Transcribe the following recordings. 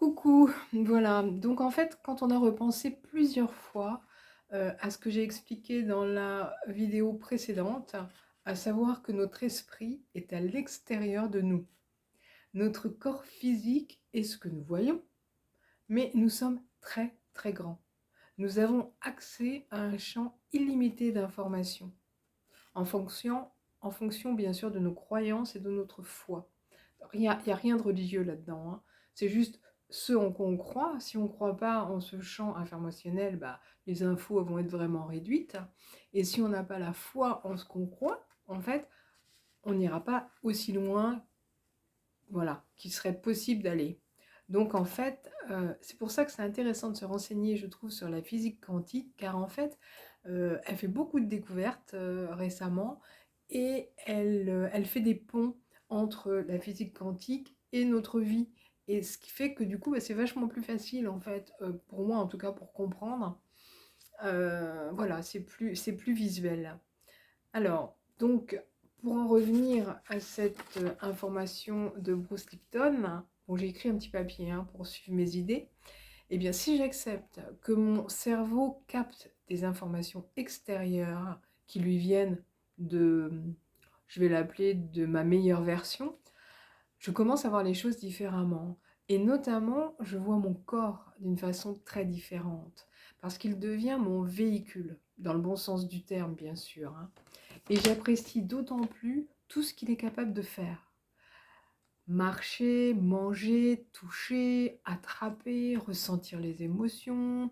Coucou, voilà. Donc en fait, quand on a repensé plusieurs fois à ce que j'ai expliqué dans la vidéo précédente, à savoir que notre esprit est à l'extérieur de nous. Notre corps physique est ce que nous voyons, mais nous sommes très très grands. Nous avons accès à un champ illimité d'informations, en fonction, en fonction bien sûr de nos croyances et de notre foi. Il y a rien de religieux là-dedans, hein. C'est juste ce en quoi on croit. Si on ne croit pas en ce champ informationnel, bah, les infos vont être vraiment réduites. Et si on n'a pas la foi en ce qu'on croit, en fait, on n'ira pas aussi loin, voilà, qu'il serait possible d'aller. Donc en fait, c'est pour ça que c'est intéressant de se renseigner, je trouve, sur la physique quantique, car en fait, elle fait beaucoup de découvertes récemment, et elle fait des ponts entre la physique quantique et notre vie. Et ce qui fait que du coup, bah, c'est vachement plus facile, en fait, pour moi en tout cas, pour comprendre. Voilà, c'est plus visuel. Alors, donc, pour en revenir à cette information de Bruce Lipton, bon, j'ai écrit un petit papier hein, pour suivre mes idées. Eh bien, si j'accepte que mon cerveau capte des informations extérieures qui lui viennent de, je vais l'appeler, de ma meilleure version, je commence à voir les choses différemment. Et notamment, je vois mon corps d'une façon très différente, parce qu'il devient mon véhicule, dans le bon sens du terme, bien sûr, hein. Et j'apprécie d'autant plus tout ce qu'il est capable de faire. Marcher, manger, toucher, attraper, ressentir les émotions,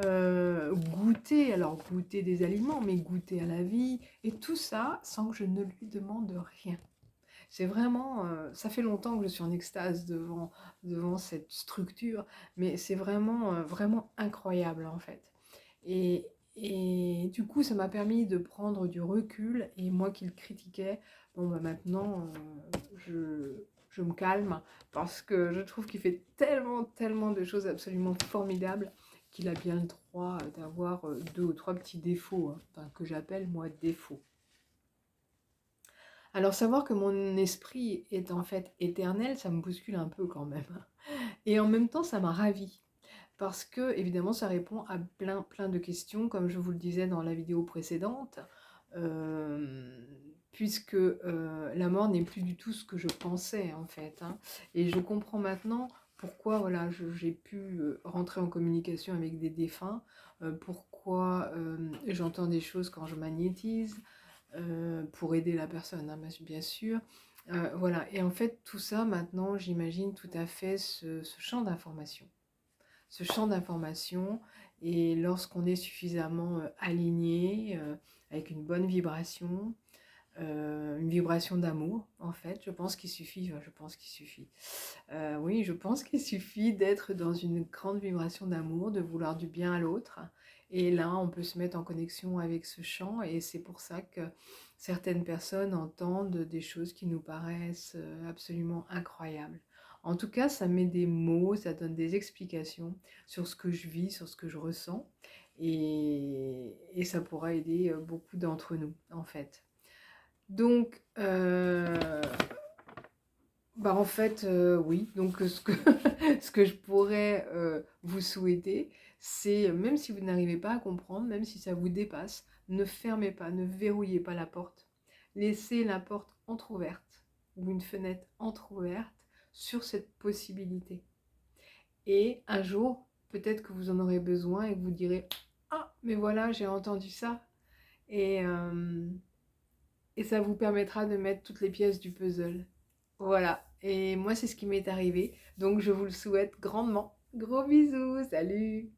goûter, alors goûter des aliments, mais goûter à la vie, et tout ça sans que je ne lui demande rien. C'est vraiment, ça fait longtemps que je suis en extase devant cette structure, mais c'est vraiment, vraiment incroyable en fait. Et du coup, ça m'a permis de prendre du recul, et moi qui le critiquais, bon bah maintenant, je me calme, parce que je trouve qu'il fait tellement, tellement de choses absolument formidables, qu'il a bien le droit d'avoir deux ou trois petits défauts, hein, enfin, que j'appelle moi défauts. Alors savoir que mon esprit est en fait éternel, ça me bouscule un peu quand même. Et en même temps, ça m'a ravie. Parce que, évidemment, ça répond à plein, plein de questions, comme je vous le disais dans la vidéo précédente, puisque la mort n'est plus du tout ce que je pensais, en fait, hein. Et je comprends maintenant pourquoi voilà, j'ai pu rentrer en communication avec des défunts, pourquoi j'entends des choses quand je magnétise, pour aider la personne, hein, bien sûr. Voilà, et en fait, tout ça, maintenant, j'imagine tout à fait ce champ d'information. Ce champ d'information, et lorsqu'on est suffisamment aligné, avec une bonne vibration, une vibration d'amour, en fait, je pense qu'il suffit, enfin, je pense qu'il suffit. Oui, je pense qu'il suffit d'être dans une grande vibration d'amour, de vouloir du bien à l'autre. Et là, on peut se mettre en connexion avec ce champ, et c'est pour ça que certaines personnes entendent des choses qui nous paraissent absolument incroyables. En tout cas, ça met des mots, ça donne des explications sur ce que je vis, sur ce que je ressens, et ça pourra aider beaucoup d'entre nous, en fait. Donc, bah en fait, oui. Donc, ce que je pourrais vous souhaiter, c'est, même si vous n'arrivez pas à comprendre, même si ça vous dépasse, ne fermez pas, ne verrouillez pas la porte. Laissez la porte entrouverte, ou une fenêtre entrouverte, sur cette possibilité. Et un jour, peut-être que vous en aurez besoin et que vous direz: «Ah, mais voilà, j'ai entendu ça», et, euh, et ça vous permettra de mettre toutes les pièces du puzzle. Voilà, et moi c'est ce qui m'est arrivé, donc je vous le souhaite grandement. Gros bisous, salut!